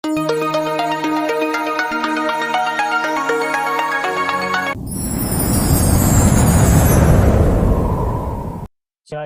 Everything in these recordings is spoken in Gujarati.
જય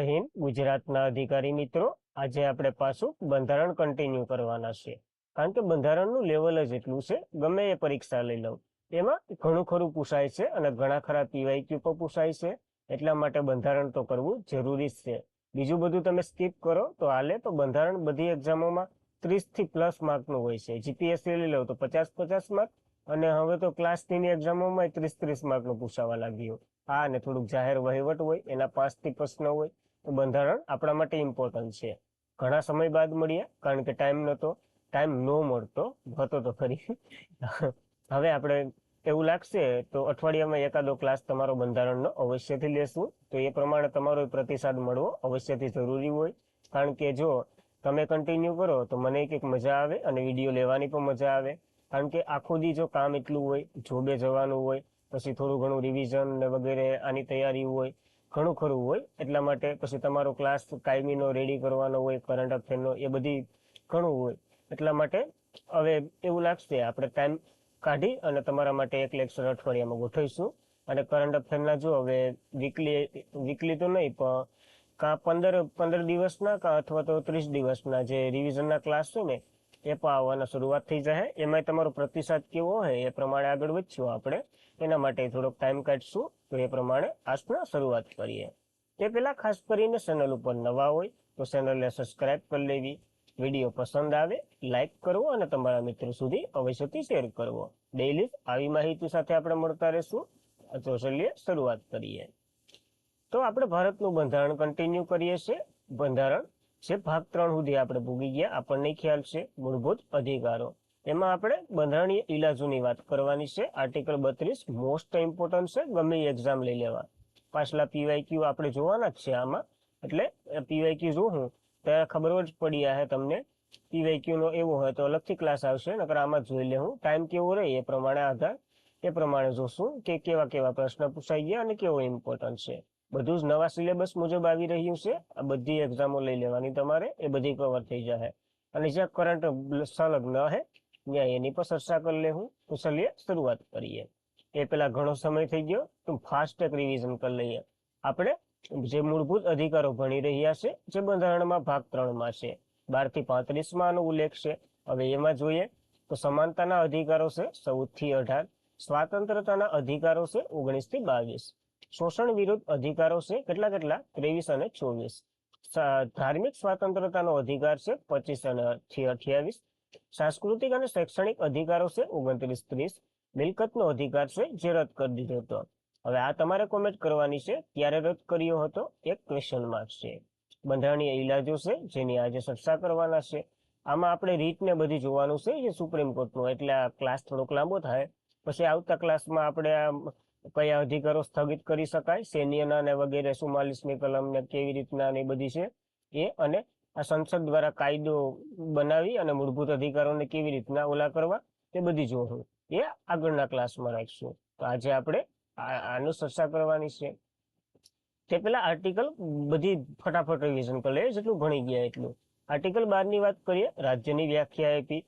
હિન્દ. ગુજરાતના અધિકારી મિત્રો, આજે આપણે પાછું બંધારણ કન્ટિન્યુ કરવાના છે. કારણ કે બંધારણનું લેવલ જ એટલું છે, ગમે એ પરીક્ષા લઈ લઉં એમાં ઘણું ખરું પૂછાય છે અને ઘણા ખરા પીવાયક્યુ પણ પૂછાય છે. એટલા માટે બંધારણ તો કરવું જરૂરી જ છે. બીજું બધું તમે સ્કીપ કરો તો હાલે, તો બંધારણ બધી એક્ઝામોમાં 30 થી પ્લસ માર્કનું હોય છે. જીપીએસસી લઈ લઉં તો 50-50 માર્ક, અને હવે તો ક્લાસ 3ની એક્ઝામોમાં 30-30 માર્કનું પૂછાવા લાગ્યું. હા, અને થોડુંક જાહેર વહીવટ હોય એના 5થી પ્રશ્ન હોય. તો બંધારણ આપણા માટે ઇમ્પોર્ટન્ટ છે. ઘણા સમય બાદ મળ્યા, કારણ કે ટાઈમ ન મળતો હતો તો ખરી. હવે આપણે એવું લાગશે તો અઠવાડિયામાં એકાદો ક્લાસ તમારો બંધારણનો અવશ્યથી લેશું. તો એ પ્રમાણે તમારો પ્રતિસાદ મળવો અવશ્યથી જરૂરી હોય. કારણ કે જો તમે કન્ટિન્યુ કરો તો મને કંઈક મજા આવે અને વિડીયો લેવાની પણ મજા આવે. કારણ કે આખો દી જો કામ એટલું હોય, જોબે જવાનું હોય, પછી થોડું ઘણું રિવિઝન ને વગેરે આની તૈયારી હોય, ઘણું ખરું હોય. એટલા માટે પછી તમારો ક્લાસ કાયમીનો રેડી કરવાનો હોય, કરંટ અફેરનો, એ બધી ઘણું હોય. એટલા માટે હવે એવું લાગશે આપણે ટાઈમ કાઢી અને તમારા માટે એક લેક્ચર અઠવાડિયામાં ગોઠવીશું. અને કરંટ અફેરના જો હવે વીકલી તો નહીં, પણ કાં 15 દિવસના કાં અથવા તો 30 દિવસના જે રિવિઝનના ક્લાસ છે ને, એ પણ આવવાના શરૂઆત થઈ જાય. એમાં તમારો પ્રતિસાદ કેવો હોય એ પ્રમાણે આગળ વધશું આપણે. એના માટે થોડોક ટાઈમ કાઢશું. તો એ પ્રમાણે આજના શરૂઆત કરીએ. તે પહેલા ખાસ કરીને ચેનલ ઉપર નવા હોય તો ચેનલને સબસ્ક્રાઇબ કરી લેવી. વિડીયો પસંદ આવે લાઈક કરવો અને તમારા મિત્રો સુધી અવશ્યથી શેર કરવો. ડેઈલી આવી માહિતી સાથે આપણે મળતા રહીશું. તો ચલીએ શરૂઆત કરીએ. તો આપણે ભારતનું બંધારણ કન્ટિન્યુ કરીએ છીએ. બંધારણ છે ભાગ 3 સુધી આપણે ભૂગી ગયા. આપણને ખ્યાલ છે મૂળભૂત અધિકારો. એમાં આપણે બંધારણીય ઇલાજોની વાત કરવાની છે. આર્ટિકલ 32 મોસ્ટ ઇમ્પોર્ટન્ટ છે, ગમે એ એક્ઝામ લઈ લેવા. પાછલા પીવાયક્યુ આપણે જોવાના જ છે આમાં. એટલે પીવાયક્યુ જોઉં ત્યારે ખબર જ પડી હે તમને. પીવાયક્યુ નો એવો હોય તો અલગથી ક્લાસ આવશે, નકર આમાં જોઈ લેવું. ટાઈમ કેવો રહે એ પ્રમાણે આધાર એ પ્રમાણે જોશું કે કેવા કેવા પ્રશ્ન પૂછાઈ ગયા અને કેવો ઇમ્પોર્ટન્ટ છે. બધું જ નવા સિલેબસ મુજબ આવી રહ્યું છે. આ બધી એક્ઝામો લઈ લેવાની તમારે, એ બધી કવર થઈ જશે. અને જ્યાં કરંટ સંલગ્ન હે ત્યાં એની પર ચર્ચા કરી લેવું. તો ચલીએ શરૂઆત કરીએ. એ પેલા ઘણો સમય થઈ ગયો, તો ફાસ્ટ એક રિવિઝન કરી લઈએ. આપણે જે મૂળભૂત અધિકારો ભણી રહ્યા છે, જે બંધારણમાં ભાગ 3માં છે. 12 થી 35માં આનો ઉલ્લેખ છે. હવે એમાં જોઈએ તો સમાનતાના અધિકારો છે 14 થી 18. સ્વાતંત્રતાના અધિકારો છે 19 થી 22. શોષણ વિરુદ્ધ અધિકારો છે કેટલા 23 અને 24. ધાર્મિક સ્વતંત્રતાનો અધિકાર છે 25 થી 28. સાંસ્કૃતિક અને શૈક્ષણિક અધિકારો છે 29-30. મિલકતનો અધિકાર છે જે રદ કરી દીધો હતો. હવે આ તમારે કોમેન્ટ કરવાની છે, ક્યારે રદ કર્યો હતો, એક ક્વેશ્ચન માર્ક છે. બંધારણીય ઇલાજો છે જેની આજે ચર્ચા કરવાના છે. આમાં આપણે રીતને બધી જોવાનું છે, જે સુપ્રીમ કોર્ટનું. એટલે આ ક્લાસ થોડોક લાંબો થાય. પછી આવતા ક્લાસમાં આપણે કયા અધિકારો સ્થગિત કરી શકાય, સૈન્યના ને વગેરે, 44મી કલમ ને કેવી રીતના ને બધી છે એ, અને આ સંસદ દ્વારા કાયદો બનાવી અને મૂળભૂત અધિકારોને કેવી રીતના ઓલા કરવા, તે બધી જોવું. એ આગળના ક્લાસમાં રાખશું. તો આજે આપણે આનું ચર્ચા કરવાની છે. તે પેલા આર્ટિકલ બધી ફટાફટ રિવિઝન કરી લે, જેટલું ભણી ગયા એટલું. આર્ટિકલ 12ની વાત કરીએ. રાજ્યની વ્યાખ્યા આપી.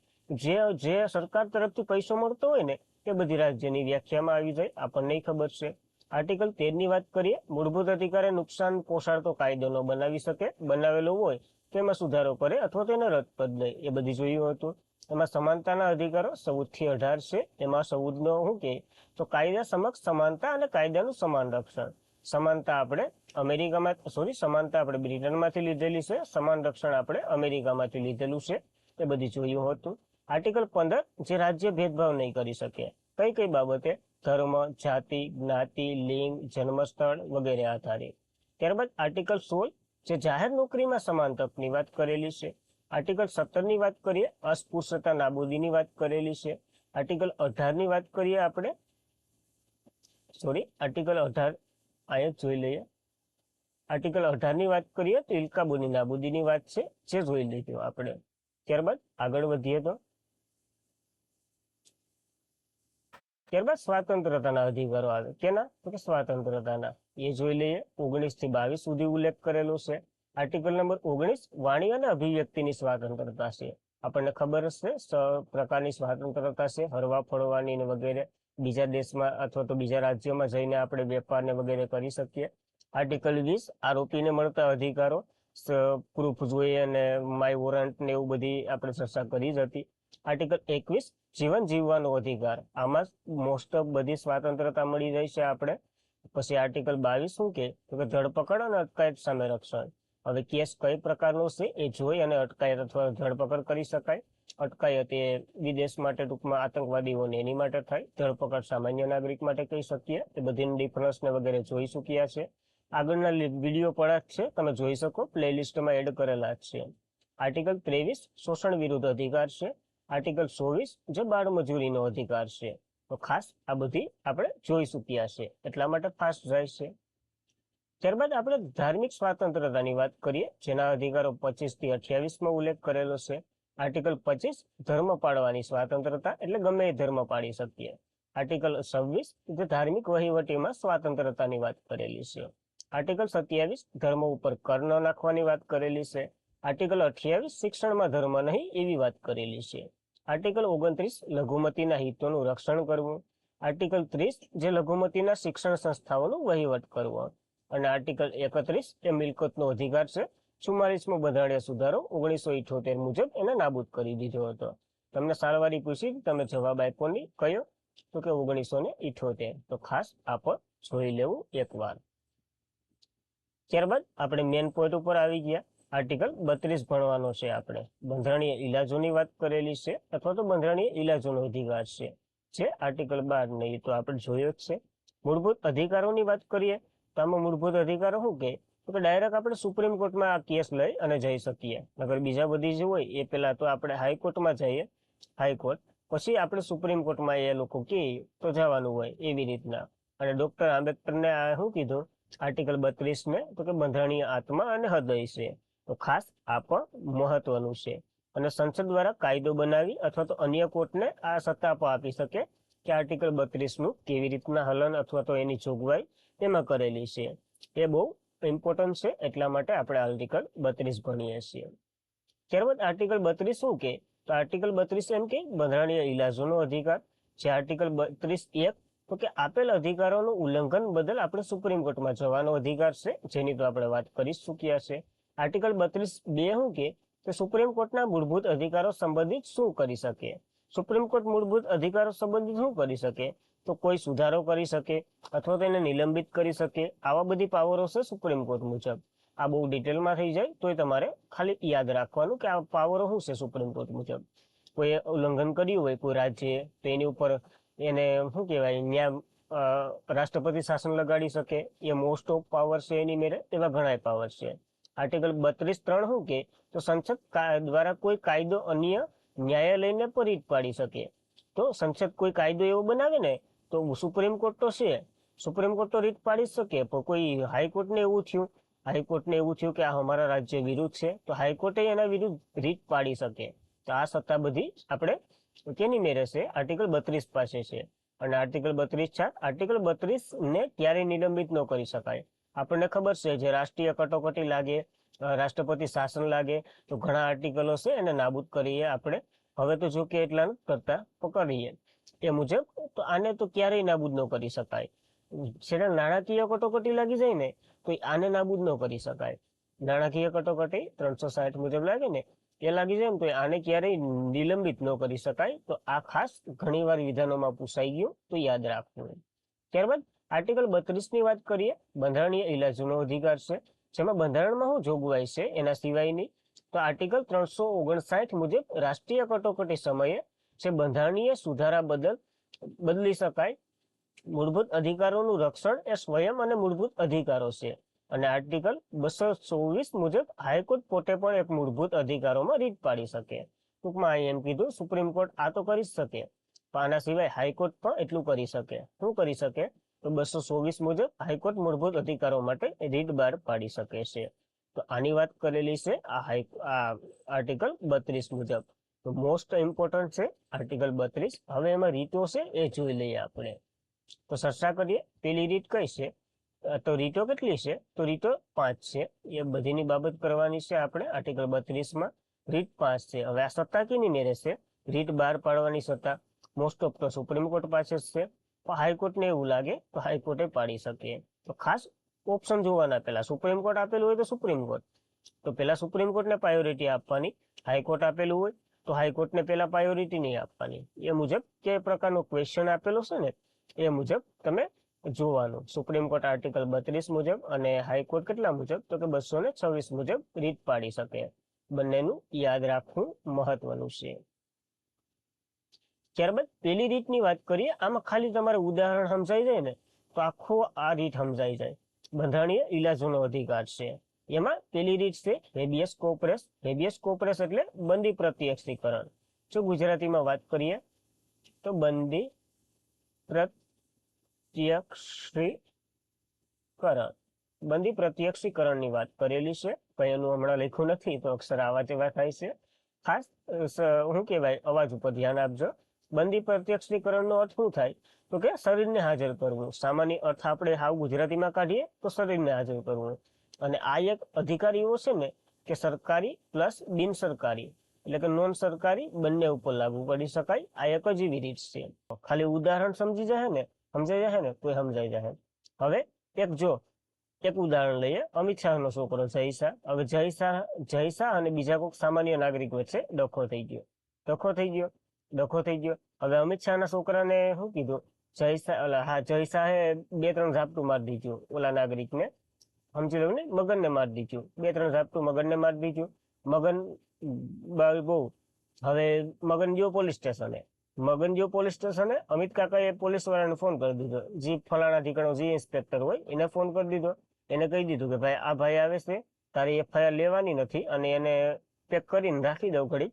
જે સરકાર તરફથી પૈસો મળતો હોય ને તે બધી રાજ્યની વ્યાખ્યામાં આવી જાય, આપણને ખબર છે. આર્ટિકલ 13ની વાત કરીએ. મૂળભૂત અધિકારે નુકસાન પહોંચાડતો કાયદો ન બનાવી શકે, બનાવેલો હોય તેમાં સુધારો કરે અથવા તેને રદ કરી દે, એ બધી જોયું હતું. એમાં સમાનતાના અધિકારો 14 થી 18 છે. એમાં 14નો શું કે તો કાયદા સમક્ષ સમાનતા અને કાયદાનું સમાન રક્ષણ. સમાનતા આપણે સમાનતા આપણે બ્રિટનમાંથી લીધેલી છે, સમાન રક્ષણ આપણે અમેરિકામાંથી લીધેલું છે. એ બધી જોયું હતું. આર્ટિકલ 15 જે રાજ્ય ભેદભાવ નહીં કરી શકે કઈ કઈ બાબતે, ધર્મ, જાતિ, જ્ઞાતિ, લિંગ, જન્મસ્થળ વગેરે આધારે. ત્યારબાદ આર્ટિકલ 16 જે જાહેર નોકરીમાં સમાન તકની વાત કરેલી છે. આર્ટિકલ 17ની વાત કરીએ, અસ્પૃશ્યતા નાબૂદીની વાત કરેલી છે. આર્ટિકલ 18ની વાત કરીએ આપણે, આર્ટિકલ 18 અહીંયા જોઈ લઈએ. આર્ટિકલ 18ની વાત કરીએ તો ઇલકાબુની નાબૂદીની વાત છે, જે જોઈ લઈશું આપણે. ત્યારબાદ આગળ વધીએ તો ત્યારબાદ સ્વાતંત્રતાના અધિકારો આવે. કેના? તો કે સ્વાતંત્રતાના. એ જોઈ લઈએ. 19 થી 22 સુધી ઉલ્લેખ કરેલો છે. આર્ટિકલ નંબર 19 વાણી અને અભિવ્યક્તિની સ્વાતંત્રતા છે. આપણને ખબર હશે પ્રકારની સ્વતંત્રતા છે, હરવા ફરવાની ને વગેરે, બીજા દેશમાં અથવા તો બીજા રાજ્યોમાં જઈને આપણે વેપાર ને વગેરે કરી શકીએ. આર્ટિકલ 20 આરોપીને મળતા અધિકારો, પ્રૂફ જોઈએ અને માય વોરંટ ને એવું બધી આપણે ચર્ચા કરી જ હતી. આર્ટિકલ 21 જીવન જીવવાનો અધિકાર, આમાં મોસ્ટ ઓફ બધી સ્વતંત્રતા મળી જાય છે આપણે. પછી આર્ટિકલ 22 શું કે ધરપકડ અને અટકાયત સામે રક્ષણ. હવે કેસ કઈ પ્રકારનો છે એ જોઈ અને અટકાયત અથવા ધરપકડ કરી શકાય. અટકાયત એ વિદેશ માટે ટૂંકમાં આતંકવાદીઓને એની માટે થાય, ધરપકડ સામાન્ય નાગરિક માટે કહી શકીએ. એ બધીની ડિફરન્સ ને વગેરે જોઈ ચૂક્યા છે. આગળના વિડીયો પડા જ છે, તમે જોઈ શકો, પ્લેલિસ્ટમાં એડ કરેલા જ છે. આર્ટિકલ 23 શોષણ વિરુદ્ધ અધિકાર છે. આર્ટિકલ 24 જે બાળમજૂરીનો અધિકાર છે. તો ખાસ આ બધી આપણે જોઈ ચૂક્યા છે, એટલા માટે ફાસ્ટ જાય છે. ત્યારબાદ આપણે ધાર્મિક સ્વતંત્રતાની વાત કરીએ, જેના અધિકારો 25 થી 28માં ઉલ્લેખ કરેલો છે. આર્ટિકલ 25 ધર્મ પાળવાની સ્વતંત્રતા, એટલે ગમે એ ધર્મ પાળી શકીએ. આર્ટિકલ 26 જે ધાર્મિક વહીવટીમાં સ્વતંત્રતાની વાત કરેલી છે. આર્ટિકલ 27 ધર્મ ઉપર કર ન નાખવાની વાત કરેલી છે. આર્ટિકલ 28 શિક્ષણમાં ધર્મ નહીં એવી વાત કરેલી છે. આર્ટિકલ 29 લઘુમતીના હિતોનું રક્ષણ કરવું. આર્ટિકલ 30 જે લઘુમતીના શિક્ષણ સંસ્થાઓનો વહીવટ કરવો. અને આર્ટિકલ 31 એ મિલકતનો અધિકાર છે. 44મો બંધારણીય સુધારો 1978 મુજબ એને નાબૂદ કરી દીધો હતો. તમને સારવારી પૂછી, તમે જવાબ આપ્યો નહીં, કયો? તો કે 1978. તો ખાસ આ પણ જોઈ લેવું એકવાર. ત્યારબાદ આપણે મેન પોઈન્ટ ઉપર આવી ગયા. આર્ટિકલ 32 ભણવાનો છે આપણે. બંધારણીય ઇલાજોની વાત કરેલી છે, અથવા તો બંધારણીય ઇલાજોનો અધિકાર છે, જે આર્ટિકલ 12 નહીં તો આપણે જોયો જ છે. મૂળભૂત અધિકારોની વાત કરીએ તો આમાં મૂળભૂત અધિકારો શું કે ડાયરેક્ટ આપણે સુપ્રીમ કોર્ટમાં આ કેસ લઈ અને જઈ શકીએ. નગર બીજા બધી જે હોય એ પેલા તો આપણે હાઈકોર્ટમાં જઈએ, હાઈકોર્ટ, પછી આપણે સુપ્રીમ કોર્ટમાં એ લોકો કહે તો જવાનું હોય, એવી રીતના. અને ડોક્ટર આંબેડકરને આ શું કીધું આર્ટિકલ 32 ને તો કે બંધારણીય આત્મા અને હૃદય છે. તો ખાસ આ પણ મહત્વનું છે. અને સંસદ દ્વારા કાયદો બનાવી અથવા તો અન્ય કોર્ટને આ સત્તા પણ આપી શકે કે આર્ટિકલ 32 નું કેવી રીતના હલન અથવા તો એની જોગવાઈ એમાં કરેલી છે. એ બહુ ઇમ્પોર્ટન્ટ છે, એટલા માટે આપણે આર્ટિકલ 32 ભણીએ છીએ. ત્યારબાદ આર્ટિકલ 32 શું કે તો આર્ટિકલ 32 એમ કે બંધારણીય ઇલાજોનો અધિકાર. જે આર્ટિકલ 32(1) તો કે આપેલ અધિકારોનું ઉલ્લંઘન બદલ આપણે સુપ્રીમ કોર્ટમાં જવાનો અધિકાર છે, જેની તો આપણે વાત કરી ચૂક્યા છે. આર્ટિકલ 32(2) શું કે તો સુપ્રીમ કોર્ટના મૂળભૂત અધિકારો સંબંધિત શું કરી શકે. સુપ્રીમ કોર્ટ મૂળભૂત અધિકારો સંબંધિત શું કરી શકે તો કોઈ સુધારો કરી શકે અથવા તો એને નિલંબિત કરી શકે. આવા બધી પાવરો છે સુપ્રીમ કોર્ટ મુજબ. આ બહુ ડિટેલમાં થઈ જાય તોય તમારે ખાલી યાદ રાખવાનું કે આ પાવરો શું છે સુપ્રીમ કોર્ટ મુજબ. કોઈ ઉલ્લંઘન કર્યું હોય કોઈ રાજ્યએ તો એની ઉપર એને શું કહેવાય ન્યાય રાષ્ટ્રપતિ શાસન લગાડી શકે. એ મોસ્ટ ઓફ પાવર છે એની મેરે, એવા ઘણા પાવર છે. આર્ટિકલ 32(3) શું કે તો સંસદ દ્વારા કોઈ કાયદો અન્ય ન્યાયાલયને પર રીત પાડી શકે. તો સંસદ કોઈ કાયદો એવો બનાવે ને તો સુપ્રીમ કોર્ટ તો છે, સુપ્રીમ કોર્ટ તો રીત પાડી શકે, પણ કોઈ હાઈકોર્ટને એવું થયું કે આ અમારા રાજ્ય વિરુદ્ધ છે તો હાઈકોર્ટે એના વિરુદ્ધ રીત પાડી શકે. તો આ સત્તા બધી આપણે કેની મેરે છે આર્ટિકલ 32 પાસે છે. અને આર્ટિકલ 32(4) આર્ટિકલ 32 ને ક્યારેય નિલંબિત ન કરી શકાય. આપણને ખબર છે જે રાષ્ટ્રીય કટોકટી લાગે, રાષ્ટ્રપતિ શાસન લાગે તો ઘણા આર્ટિકલો છે એને નાબૂદ કરીએ આપણે. હવે તો જો કે એટલા નથી કરતા, પકડીએ એ મુજબ. તો આને તો ક્યારેય નાબૂદ ન કરી શકાય. છેલ્લે નાણાકીય કટોકટી લાગી જાય ને તો આને નાબૂદ ન કરી શકાય. નાણાકીય કટોકટી 360 મુજબ લાગે ને એ લાગી જાય ને તો આને ક્યારેય નિલંબિત ન કરી શકાય. તો આ ખાસ ઘણીવાર વિધાનોમાં પૂછાઈ ગયું, તો યાદ રાખવું. ત્યારબાદ આર્ટિકલ 32 ની વાત કરીએ. બંધારણીય ઇલાજનો અધિકાર છે, જેમાં બંધારણમાં શું જોગવાઈ છે એના સિવાયની. તો આર્ટિકલ 359 મુજબ રાષ્ટ્રીય કટોકટી સમયે જે બંધારણીય સુધારા બદલી શકાય. મૂળભૂત અધિકારોનું રક્ષણ એ સ્વયં અને મૂળભૂત અધિકારો છે. અને આર્ટિકલ 224 મુજબ હાઈકોર્ટ પોતે પણ એક મૂળભૂત અધિકારોમાં રીત પાડી શકે. ટૂંકમાં અહીં એમ કીધું સુપ્રીમ કોર્ટ આ તો કરી શકે, પણ આના સિવાય હાઈકોર્ટ પણ એટલું કરી શકે. શું કરી શકે તો 224 મુજબ હાઈકોર્ટ મૂળભૂત અધિકારો માટે રીત બહાર પાડી શકે છે. તો આની વાત કરેલી છે આ આર્ટિકલ 32 મુજબ. તો મોસ્ટ ઇમ્પોર્ટન્ટ છે આર્ટિકલ 32. હવે એમાં રીતો છે એ જોઈ લઈએ આપણે. તો ચર્ચા કરીએ. પેલી રીત કઈ છે તો રીતો કેટલી છે તો રીતો 5 છે. એ બધીની બાબત કરવાની છે આપણે આર્ટિકલ 32 માં. રીટ 5 છે. હવે આ સત્તા કેની રહેશે? રીટ બહાર પાડવાની સત્તા મોસ્ટ ઓફ તો સુપ્રીમ કોર્ટ પાસે જ છે. પણ હાઈકોર્ટને એવું લાગે તો હાઈકોર્ટે પાડી શકે. તો ખાસ ઓપ્શન જોવાના. પેલા સુપ્રીમ કોર્ટ આપેલું હોય તો સુપ્રીમ કોર્ટ, તો પેલા સુપ્રીમ કોર્ટને પ્રાયોરિટી આપવાની. હાઈકોર્ટ આપેલું હોય તો હાઈકોર્ટને પેલા પ્રાયોરિટી નહીં આપવાની. એ મુજબ કે પ્રકારનો ક્વેશ્ચન આપેલો છે ને એ મુજબ તમે જોવાનું. સુપ્રીમ કોર્ટ આર્ટિકલ 32 મુજબ અને હાઈકોર્ટ કેટલા મુજબ? તો કે 226 મુજબ રીત પાડી શકે. બંનેનું યાદ રાખવું મહત્વનું છે. ત્યારબાદ પેલી રીતની વાત કરીએ. આમાં ખાલી તમારે ઉદાહરણ સમજાઈ જાય ને તો આખો આ રીત સમજાઈ જાય. બંધારણીય ઇલાજોનો અધિકાર છે. એમાં પેલી રીત છે હેબિયસ કોર્પસ. હેબિયસ કોર્પસ એટલે બંદી પ્રત્યક્ષીકરણ. જો ગુજરાતીમાં વાત કરીએ તો બંદી પ્રત્યક્ષીકરણ. બંદી પ્રત્યક્ષીકરણની વાત કરેલી છે. કઈ એનું હમણાં લખ્યું નથી તો અક્ષર આવા તેવા થાય છે. ખાસ શું કહેવાય, અવાજ ઉપર ધ્યાન આપજો. બંદી પ્રત્યક્ષીકરણનો અર્થ શું થાય? તો કે શરીરને હાજર કરવું. સામાન્ય અર્થ આપણે હાવ ગુજરાતીમાં કાઢીએ તો શરીરને હાજર કરવું. અને આ એક અધિકાર એવો છે ને કે સરકારી પ્લસ બિન સરકારી એટલે કે નોન સરકારી બંને ઉપર લાગુ કરી શકાય. આ એક જ એવી રીત છે. ખાલી ઉદાહરણ સમજાઈ જાય ને તો સમજાઈ જાય. હવે એક ઉદાહરણ લઈએ. અમિત શાહનો છોકરો જય શાહ. હવે જય શાહ અને બીજા કોઈક સામાન્ય નાગરિક વચ્ચે ડખો થઈ ગયો. હવે અમિત શાહના છોકરાને શું કીધું? જય શાહે 2-3 ઝાપટું મારી દીધું ઓલા નાગરિકને. સમજી લો ને, મગનને મારી દીધું. 2-3 ઝાપટું મગનને મારી દીધું. મગન બહુ. હવે મગન ગયો પોલીસ સ્ટેશને. અમિત કાકાએ પોલીસ વાળાને ફોન કરી દીધો. જે ફલાણા ઠીકાણો જે ઇન્સ્પેક્ટર હોય એને ફોન કરી દીધો. એને કહી દીધું કે ભાઈ આ ભાઈ આવે છે, તારી FIR લેવાની નથી અને એને પેક કરીને રાખી દઉં ઘડી,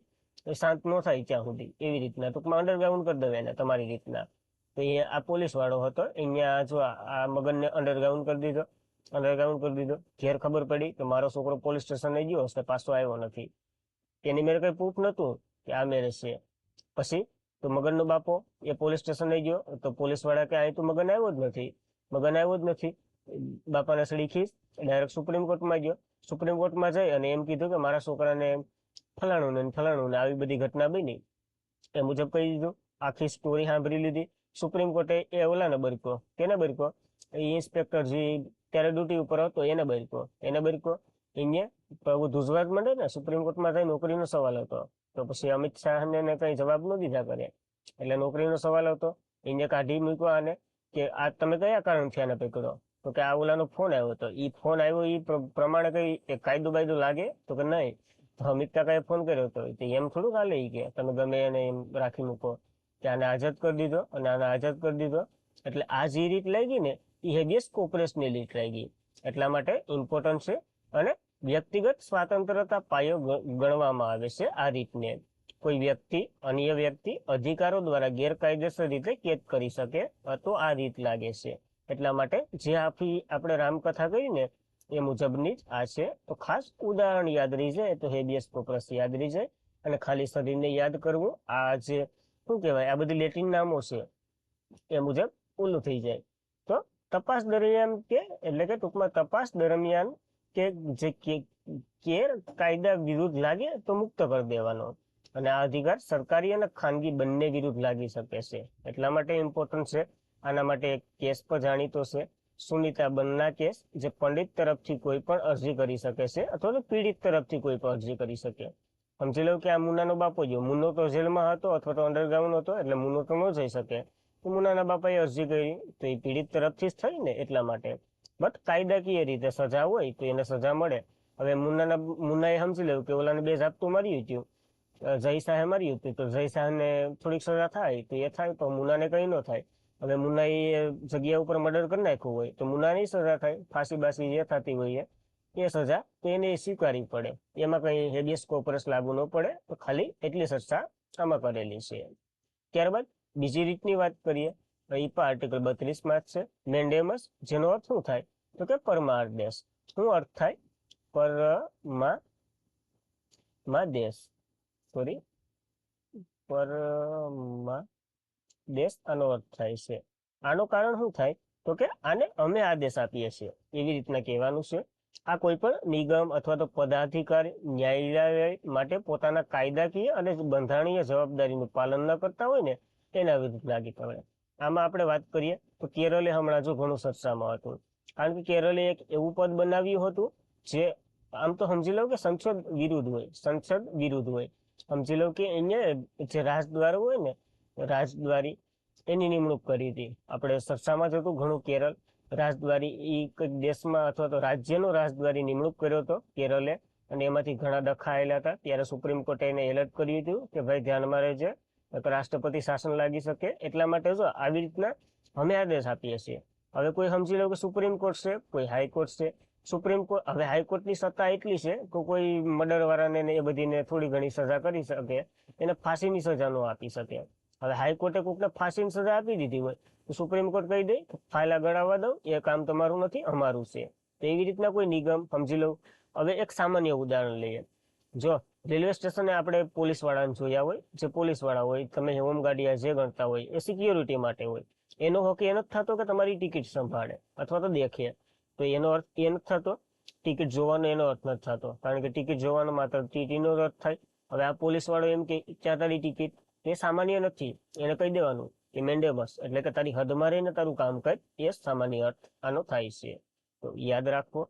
શાંત ન થાય ત્યાં સુધી. એવી રીતના ટૂંકમાં અંડરગ્રાઉન્ડ કરી દઉં એને તમારી રીતના. તો એ આ પોલીસ વાળો હતો. અહીંયા જો આ મગનને અંડરગ્રાઉન્ડ કરી દીધો. ઘેર ખબર પડી કે મારો છોકરો પોલીસ સ્ટેશને ગયો હશે, પાછો આવ્યો નથી. એની મેરે કઈ પ્રૂફ નતું કે આ મેરે છે. પછી તો મગનનો બાપો એ પોલીસ સ્ટેશને ગયો તો પોલીસ વાળા કે અહીં તો મગન આવ્યો જ નથી. બાપાને સડી ખીસ ડાયરેક્ટ સુપ્રીમ કોર્ટમાં ગયો. સુપ્રીમ કોર્ટમાં જઈ અને એમ કીધું કે મારા છોકરાને ફલાણું ને આવી બધી ઘટના બની. એ મુજબ કહી દીધું. આખી સ્ટોરી સાંભળી લીધી. સુપ્રીમ કોર્ટે એ ઓલાને બરકો. કેને બરકો? એ ઇન્સ્પેક્ટર જે ત્યારે ડ્યુટી ઉપર હતો એને બરકો. એને ધુજવાત માંડે ને. સુપ્રીમ કોર્ટમાં જઈ નોકરીનો સવાલ હતો તો પછી અમિત શાહને કઈ જવાબ ન દીધા કરે. એટલે નોકરીનો સવાલ હતો. એને કાઢી મૂક્યો આને કે આ તમે કયા કારણથી આને પકડો? તો કે આ ઓલાનો ફોન આવ્યો હતો. એ ફોન આવ્યો એ પ્રમાણે કઈ કાયદો બાયદો લાગે? તો કે નહીં. તો અમિત કાકાએ ફોન કર્યો હતો. એમ થોડું હાલે કે તમે ગમે એને એમ રાખી મૂકો. કે આને આઝાદ કરી દીધો. એટલે આ જે રીત લાગી ને એ હેબિયસ કોર્પસની રીત લાગી. એટલા માટે ઇમ્પોર્ટન્ટ છે અને વ્યક્તિગત સ્વાતંત્રતા પાયો ગણવામાં આવે છે આ રીતને. કોઈ વ્યક્તિ અન્ય વ્યક્તિ અધિકારો દ્વારા ગેરકાયદેસર રીતે કેદ કરી શકે તો આ રીત લાગે છે. એટલા માટે જે આપણે રામકથા કરી ને એ મુજબની જ આ છે. તો ખાસ ઉદાહરણ યાદ રહી જાય તો હેબિયસ કોર્પસ યાદ રહી જાય. અને ખાલી શરીરને યાદ કરવું. આ જે શું કહેવાય, આ બધી લેટિન નામો છે એ મુજબ ઓલું થઈ જાય. તો તપાસ દરમિયાન એટલે કે ટૂંકમાં તપાસ દરમિયાન કે જે કાયદા વિરુદ્ધ લાગે તો મુક્ત કરી દેવાનો. અને આ અધિકાર સરકારી અને ખાનગી બંને વિરુદ્ધ લાગી શકે છે. એટલા માટે ઇમ્પોર્ટન્ટ છે. આના માટે એક કેસ પણ જાણીતો છે, સુનીતા બનના કેસ, જે પંડિત તરફથી કોઈ પણ અરજી કરી શકે છે અથવા તો પીડિત તરફથી કોઈ પણ અરજી કરી શકે. સમજી લો કે આ મુન્નાનો બાપો ગયો. મુન્નો તો જેલમાં હતો અથવા તો અંડરગ્રાઉન્ડ હતો એટલે મુન્નો તો ન જઈ શકે. તો મુન્નાના બાપાએ અરજી કરી તો એ પીડિત તરફથી જ થઈ ને. એટલા માટે બટ કાયદાકીય રીતે સજા હોય તો એને સજા મળે. હવે મુન્નાએ સમજી લેવું કે ઓલાને 2 ઝાપટું માર્યું હતું, જય શાહે માર્યું હતું, તો જય શાહને થોડીક સજા થાય તો એ થાય, પણ મુન્નાને કઈ ન થાય. હવે મુન્નાએ જગ્યા ઉપર મર્ડર કરી નાખ્યું હોય તો મુન્નાની સજા થાય. ફાંસી બાસી જે થતી હોય એ સજા તો એને સ્વીકારવી પડે. એમાં કઈ હેબિયસ કોર્પસ લાગુ ન પડે. તો ખાલી એટલી સજા આમાં કરેલી છે. ત્યારબાદ બીજી રીતની વાત કરીએ તો એ પણ આર્ટિકલ 32 માં જ છે. મેન્ડેમસ, જેનો અર્થ શું થાય તો કે પરમાદેશ. શું અર્થ થાય? પરમાદેશ આનો અર્થ થાય છે. આનું કારણ શું થાય તો કે આને અમે આદેશ આપીએ છીએ એવી રીતના કહેવાનું છે. આ કોઈ પણ નિગમ અથવા તો પદાધિકારી ન્યાયાલય માટે પોતાના કાયદાકીય અને બંધારણીય જવાબદારીનું પાલન ન કરતા હોય ને તેના વિરુદ્ધ લાગી પડે. આમાં આપણે વાત કરીએ તો કેરલે હમણાં જો ઘણું ચર્ચામાં હતું, કારણ કે કેરલે એક એવું પદ બનાવ્યું હતું જે આમ તો સમજી લો કે સંસદ વિરુદ્ધ હોય. સમજી લો કે અહીંયા જે રાજદ્વાર હોય ને, રાજદ્વારી, એની નિમણૂક કરી હતી. આપણે ચર્ચામાં જ હતું ઘણું કેરળ રાજદ્વારી એ કઈક દેશમાં અથવા તો રાજ્યનો રાજદ્વારી નિમણૂક કર્યો હતો કેરલે, અને એમાંથી ઘણા ડખા આવેલા હતા. ત્યારે સુપ્રીમ કોર્ટે એને એલર્ટ કર્યું હતું કે ભાઈ ધ્યાનમાં રહેજે, રાષ્ટ્રપતિ શાસન લાગી શકે. એટલા માટે જો આવી રીતના અમે આદેશ આપીએ છીએ. હવે કોઈ સમજી લો કે સુપ્રીમ કોર્ટ છે, કોઈ હાઈકોર્ટ છે. સુપ્રીમ કોર્ટ, હવે હાઈકોર્ટની સત્તા એટલી છે કે કોઈ મર્ડર વાળાને એ બધીને થોડી ઘણી સજા કરી શકે, એને ફાંસીની સજા ન આપી શકે. હવે હાઈકોર્ટે કોઈકને ફાંસીની સજા આપી દીધી હોય તો સુપ્રીમ કોર્ટ કહી દે ફાઇલ ગણાવવા દો, એ કામ તમારું નથી, અમારું છે. તો એવી રીતના કોઈ નિગમ સમજી લો. હવે એક સામાન્ય ઉદાહરણ લઈએ. જો રેલવે સ્ટેશને આપણે પોલીસ વાળાને જોયા હોય, જે પોલીસ વાળા હોય, તમે હોમગાર્ડ જે ગણતા હોય, એ સિક્યોરિટી માટે હોય. એનો હક એ નથી થતો કે તમારી ટિકિટ સંભાળે અથવા તો દેખે. તો એનો અર્થ એ નથી થતો, ટિકિટ જોવાનો એનો અર્થ નથી થતો, કારણ કે ટિકિટ જોવાનો માત્ર ટીટીનો અર્થ થાય. હવે આ પોલીસ વાળો એમ કે ક્યાં તારી ટિકિટ, એ સામાન્ય નથી. એને કહી દેવાનું કે મેન્ડેમસ, એટલે કે તારી હદમાં રહીને તારું કામ કર, એ સામાન્ય અર્થ આનો થાય છે. તો યાદ રાખવો.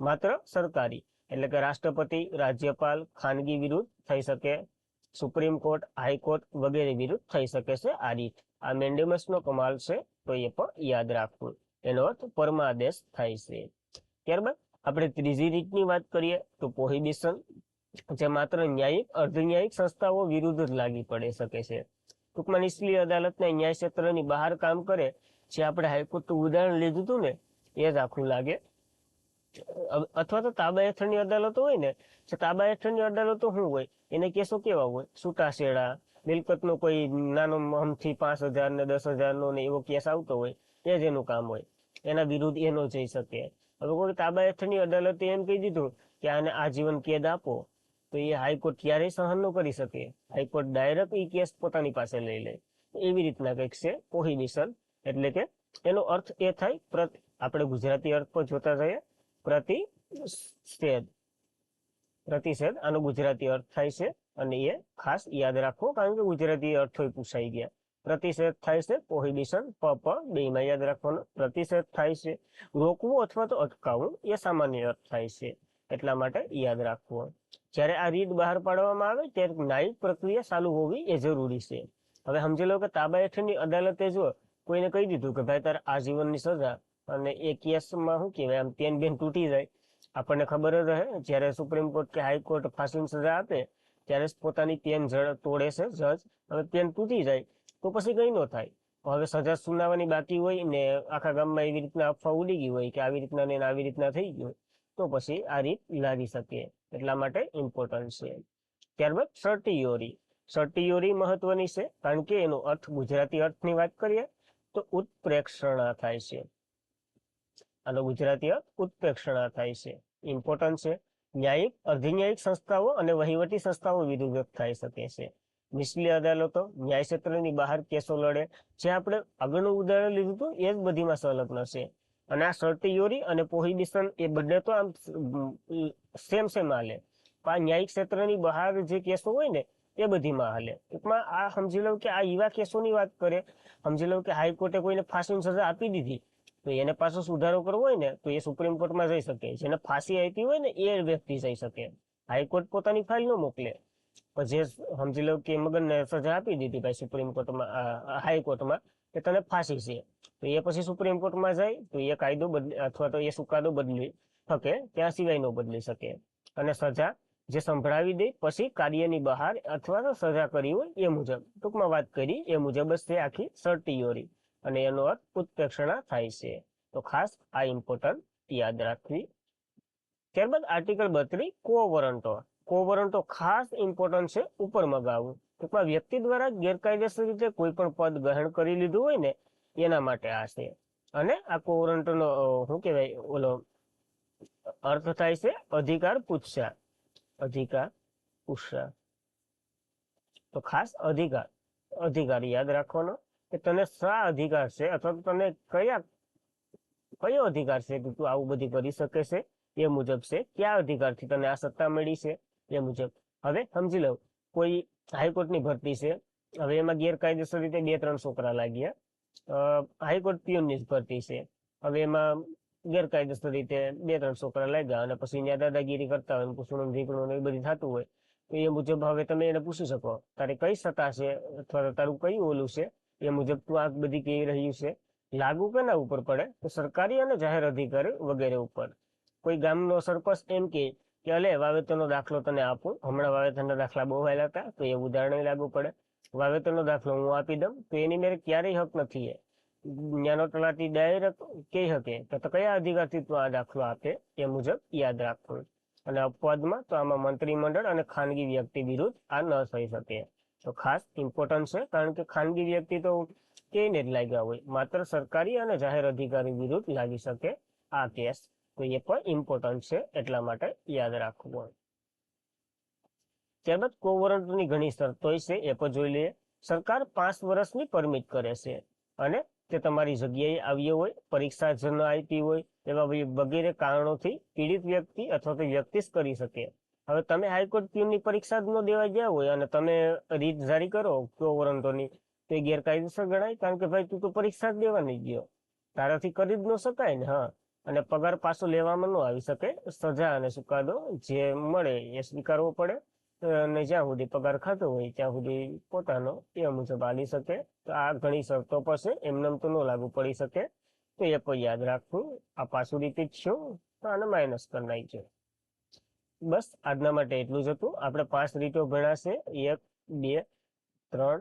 માત્ર સરકારી એટલે કે રાષ્ટ્રપતિ, રાજ્યપાલ, ખાનગી વિરુદ્ધ થઈ શકે, સુપ્રીમ કોર્ટ, હાઈકોર્ટ વગેરે વિરુદ્ધ થઈ શકે છે આ રીત. આ મેન્ડેમસ નો કમાલ છે, તો એ પણ યાદ રાખવું. એનો અર્થ પરમાદેશ થાય છે. ત્યારબાદ આપણે ત્રીજી રીતની વાત કરીએ તો પ્રોહિબિશન, જે માત્ર ન્યાયિક, અર્ધન્યાયિક સંસ્થાઓ વિરુદ્ધ જ લાગી પડી શકે છે. ટૂંકમાં નિચલી અદાલતને ન્યાય ક્ષેત્રની બહાર કામ કરે, જે આપણે હાઈકોર્ટનું ઉદાહરણ લીધું હતું ને, એ જ આખું લાગે. અથવા તો તાબા હેઠળની અદાલતો હોય ને, જે તાબા હેઠળની અદાલતો શું હોય, એને કેસો કેવા હોય, છૂટાછેડા, મિલકતનો કોઈ નાનો અમથી 5,000 ને 10,000 નો ને એવો કેસ આવતો હોય, એ જ એનું કામ હોય. એના વિરુદ્ધ એનો જઈ શકે. હવે કોઈ તાબા હેઠળની અદાલતે એમ કહી દીધું કે આને આજીવન કેદ આપો, તો એ હાઈકોર્ટ ક્યારેય સહન ન કરી શકે. હાઈકોર્ટ ડાયરેક્ટ એ કેસ પોતાની પાસે લઈ લે. એવી રીતના કંઈક છે પ્રોહિબિશન. એટલે કે એનો અર્થ એ થાય, આપણે ગુજરાતી અર્થ પર જોતા જઈએ, પ્રતિષેધ. પ્રતિષેધ આનો ગુજરાતી અર્થ થાય છે, અને એ ખાસ યાદ રાખવો, કારણ કે ગુજરાતી અર્થો પૂછાઈ ગયા. પ્રતિષેધ થાય છે, પ્રોહિબિશન બેમાં યાદ રાખવાનું. પ્રતિષેધ થાય છે, રોકવું અથવા તો અટકાવવું, એ સામાન્ય અર્થ થાય છે. એટલા માટે યાદ રાખવું. જ્યારે આ રીત બહાર પાડવામાં આવે ત્યારે ન્યાયિક પ્રક્રિયા ચાલુ હોવી એ જરૂરી છે. હવે સમજી લો કે તાબા હેઠળની અદાલતે જો કોઈને કહી દીધું કે ભાઈ તારે આજીવનની સજા, અને એ કેસમાં શું કહેવાય, આમ પેન બેન તૂટી જાય. આપણને ખબર જ રહે, જ્યારે સુપ્રીમ કોર્ટ કે હાઈકોર્ટ ફાંસીની સજા આપે ત્યારે પોતાની પેન તોડે છે જજ. હવે પેન તૂટી જાય તો પછી કઈ ન થાય. હવે સજા સુનાવવાની બાકી હોય ને આખા ગામમાં એવી રીતના અફવા ઉડી ગઈ હોય કે આવી રીતના ને આવી રીતના થઈ ગયું, તો પછી આ રીત લાગી શકે. એટલા માટે ઇમ્પોર્ટન્ટ છે. ત્યારબાદ સર્ટિયોરી. સર્ટિયોરી મહત્વની છે, કારણ કે એનો અર્થ, ગુજરાતી અર્થની વાત કરીએ તો ઉત્પ્રેક્ષણા થાય છે. આનો ગુજરાતી અર્થ ઉત્પ્રેક્ષણા થાય છે. ઇમ્પોર્ટન્ટ છે. ન્યાયિક, અર્ધન્યાયિક સંસ્થાઓ અને વહીવટી સંસ્થાઓ વિરુદ્ધ થઈ શકે છે. નીચલી અદાલતો ન્યાય ક્ષેત્રની બહાર કેસો લડે, જે આપણે આગળનું ઉદાહરણ લીધું હતું એ જ બધીમાં સંલગ્ન છે. અને આ સર્ટિયોરી અને પ્રોહિબિશન એ બંને તો આમ સેમ હાલે. આ ન્યાયિક ક્ષેત્રની બહાર જે કેસો હોય ને એ બધીમાં હાલે. ટૂંકમાં આ સમજી લો કે આ એવા કેસોની વાત કરે. સમજી લો કે હાઈકોર્ટે કોઈને ફાંસીની સજા આપી દીધી, તો એને પાછો સુધારો કરવો હોય ને તો એ સુપ્રીમ કોર્ટમાં જઈ શકે. જેને ફાંસી આપી હોય ને એ વ્યક્તિ જઈ શકે. હાઈકોર્ટ પોતાની ફાઇલ ન મોકલે. જે સમજી લો કે મગનને સજા આપી દીધી ભાઈ સુપ્રીમ કોર્ટમાં, હાઈકોર્ટમાં, કે તને ફાંસી છે, તો એ પછી સુપ્રીમ કોર્ટમાં જાય તો એ કાયદો બદલી અથવા તો એ ચુકાદો બદલી શકે, ત્યાં સિવાય ન બદલી શકે. અને સજા જે સંભળાવી દે પછી કાર્યની બહાર અથવા તો સજા કરી હોય એ મુજબ, ટૂંકમાં વાત કરી એ મુજબ જ તે આખી સર્ટિયોરી, અને એનો અર્થ ઉત્પ્રેક્ષણા થાય છે. તો ખાસ આ ઇમ્પોર્ટન્ટ યાદ રાખવી. ત્યારબાદ આર્ટિકલ 32 કોવરંટો. કોવરંટો ખાસ ઇમ્પોર્ટન્ટ છે, ઉપર મગાવવું. ટૂંકમાં વ્યક્તિ દ્વારા ગેરકાયદેસર રીતે કોઈ પણ પદ ગ્રહણ કરી લીધું હોય ને એના માટે આ છે. અને આ કોવરંટોનો શું કહેવાય, ઓલો અર્થ થાય છે અધિકાર પૂછા. અધિકાર પૂછા. તો ખાસ અધિકાર યાદ રાખવાનો કે તને શા અધિકાર છે, અથવા તો તને કયો અધિકાર છે કે તું આવું બધી કરી શકે છે, એ મુજબ છે, કયા અધિકારથી તને આ સત્તા મળી છે એ મુજબ. હવે સમજી લો, કોઈ હાઈકોર્ટની ભરતી છે, હવે એમાં ગેરકાયદેસર રીતે 2-3 છોકરા લાગ્યા. હાઈકોર્ટ પિયુનની જ ભરતી છે, હવે એમાં ગેરકાયદેસર રીતે 2-3 છોકરા લાગ્યા અને પછી ત્યાં દાદાગીરી કરતા હોય, પૂછણું ઢીકણું ને એ બધું થતું હોય, તો એ મુજબ હવે તમે એને પૂછી શકો તારે કઈ સત્તા છે અથવા તો તારું કયું ઓલું છે, એ મુજબ તું આ બધી કહી રહ્યું છે. લાગુ કેના ઉપર પડે તો સરકારી અને જાહેર અધિકારી વગેરે ઉપર. કોઈ ગામનો સરપંચ એમ કે અલે વાવેતરનો દાખલો તને આપું, હમણાં વાવેતરના દાખલા બહુ આવેલા હતા, તો એ ઉદાહરણ લાગુ પડે. વાવેતરનો દાખલો હું આપી દઉં તો એની મેરે ક્યારેય હક નથી. ત્યાંનો તલાટી ડાયરેક્ટ કહી શકે તો કયા અધિકારથી તું આ દાખલો આપે, એ મુજબ યાદ રાખવું. અને અપવાદમાં તો આમાં મંત્રીમંડળ અને ખાનગી વ્યક્તિ વિરુદ્ધ આ ન થઈ શકે. તો ખાસ ઇમ્પોર્ટન્ટ છે, કારણ કે ખાનગી વ્યક્તિ તો કેને જ લાગ્યા હોય, માત્ર સરકારી અને જાહેર અધિકારી વિરુદ્ધ લાગી શકે આ કેસ. તો એ પણ ઇમ્પોર્ટન્ટ છે, એટલા માટે યાદ રાખવું. ત્યારબાદ કોવરન્ટની ઘણી શરતો છે, એ પણ જોઈ લઈએ. સરકાર 5 વર્ષની પરમિટ કરે છે અને તે તમારી જગ્યાએ આવ્યો હોય, પરીક્ષા જ ન આપી હોય, એવા વગેરે કારણોથી પીડિત વ્યક્તિ અથવા તો વ્યક્તિ જ કરી શકે. હવે તમે હાઈકોર્ટ પ્યુનની પરીક્ષા જ ન દેવા ગયા હોય અને તમે રીત જારી કરો કોવરન્ટોની, તો એ ગેરકાયદેસર ગણાય, કારણ કે ભાઈ તું તો પરીક્ષા જ દેવા નહીં ગયો, તારાથી કરી જ ન શકાય ને. હા, અને પગાર પાછો લેવામાં ન આવી શકે, સજા અને ચુકાદો જે મળે એ સ્વીકારવો પડે, અને જ્યાં સુધી પગાર ખાતો હોય ત્યાં સુધી પોતાનો એ મુજબ આલી શકે. તો આ ઘણી શરતો પર છે, એમને તો ન લાગુ પડી શકે, તો એ પણ યાદ રાખવું. આ પાછું રીતિ જ છું તો આને માઇનસ કરી નાખજો. બસ આજના માટે એટલું જ હતું. આપણે 5 રીતો ભણ્યા છે, 1, 2, 3,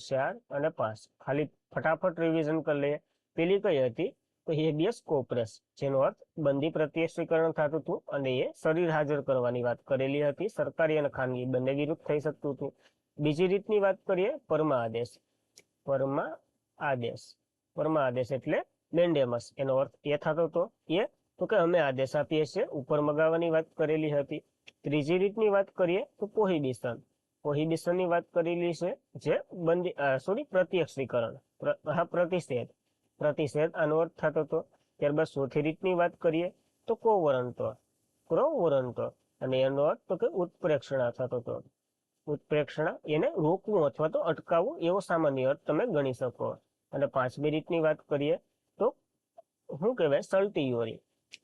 4 અને 5. ખાલી ફટાફટ રિવિઝન કરી લઈએ. પેલી કઈ હતી તો હેબિયસ કોર્પસ, જેનો અર્થ બંદી પ્રત્યક્ષીકરણ થતું હતું અને એ શરીર હાજર કરવાની વાત કરેલી હતી. સરકારી અને ખાનગી બંને વિરુદ્ધ થઈ શકતું હતું. બીજી રીતની વાત કરીએ, પરમા આદેશ. પરમા આદેશ, પરમા આદેશ એટલે મેન્ડેમસ, એનો અર્થ એ થતો હતો એ તો કે અમે આદેશ આપીએ છીએ, ઉપર મગાવવાની વાત કરેલી હતી. ત્રીજી રીતની વાત કરીએ તો પ્રોહિબિશન. પ્રોહિબિશનની વાત કરેલી છે, જે પ્રત્યક્ષીકરણ, પ્રતિષેધ, પ્રતિષેધ આનો અર્થ થતો હતો. ત્યારબાદ ચોથી રીતની વાત કરીએ તો કોવરંટો, ક્રોવરંટો, અને એનો અર્થ તો કે ઉત્પ્રેક્ષણા થતો હતો. ઉત્પ્રેક્ષણા એને રોકવું અથવા તો અટકાવવું, એવો સામાન્ય અર્થ તમે ગણી શકો. અને 5મી રીતની વાત કરીએ તો શું કહેવાય, સલ્ટીયોરી.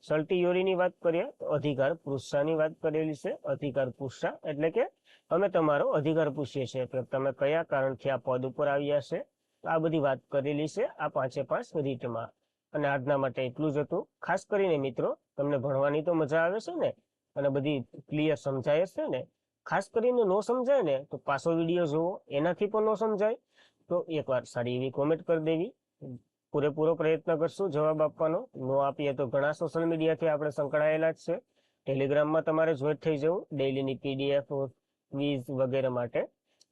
સલ્ટીયોરીની વાત કરીએ તો અધિકાર પુરુષાની વાત કરેલી છે. અધિકાર પુરુષા એટલે કે અમે તમારો અધિકાર પૂછીએ છીએ કે તમે કયા કારણથી આ પદ ઉપર આવ્યા છે. આ બધી વાત કરેલી છે આ 5 રીતમાં. અને આજના માટે એટલું જ હતું. ખાસ કરીને મિત્રો, તમને ભણવાની તો મજા આવે છે ને, અને બધી ક્લિયર સમજાય છે ને. ખાસ કરીને ન સમજાય ને તો પાછો વિડીયો જોવો, એનાથી પણ ન સમજાય તો એકવાર સારી એવી કોમેન્ટ કરી દેવી. પૂરેપૂરો પ્રયત્ન કરશું જવાબ આપવાનો. ન આપીએ તો ઘણા સોશિયલ મીડિયાથી આપણે સંકળાયેલા જ છે. ટેલિગ્રામમાં તમારે જોઈન્ટ થઈ જવું, ડેઈલીની PDF, ક્વિઝ વગેરે માટે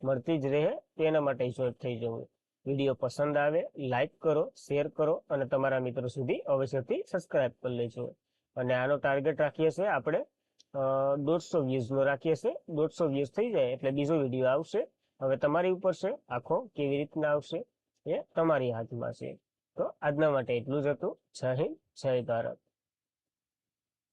મળતી જ રહે, તેના માટે જોઈન્ટ થઈ જવું. વિડીયો પસંદ આવે લાઈક કરો, શેર કરો અને તમારા મિત્રો સુધી અવશ્યથી સબસ્ક્રાઇબ કરી લેજો. અને આનો ટાર્ગેટ રાખીએ છીએ આપણે 150 વ્યૂઝનો રાખીએ છીએ. 150 વ્યૂઝ થઈ જાય એટલે બીજો વિડીયો આવશે. હવે તમારી ઉપર છે, આખો કેવી રીતના આવશે એ તમારી હાથમાં છે. તો આજના માટે એટલું જ હતું. જય હિન્દ, જય ભારત.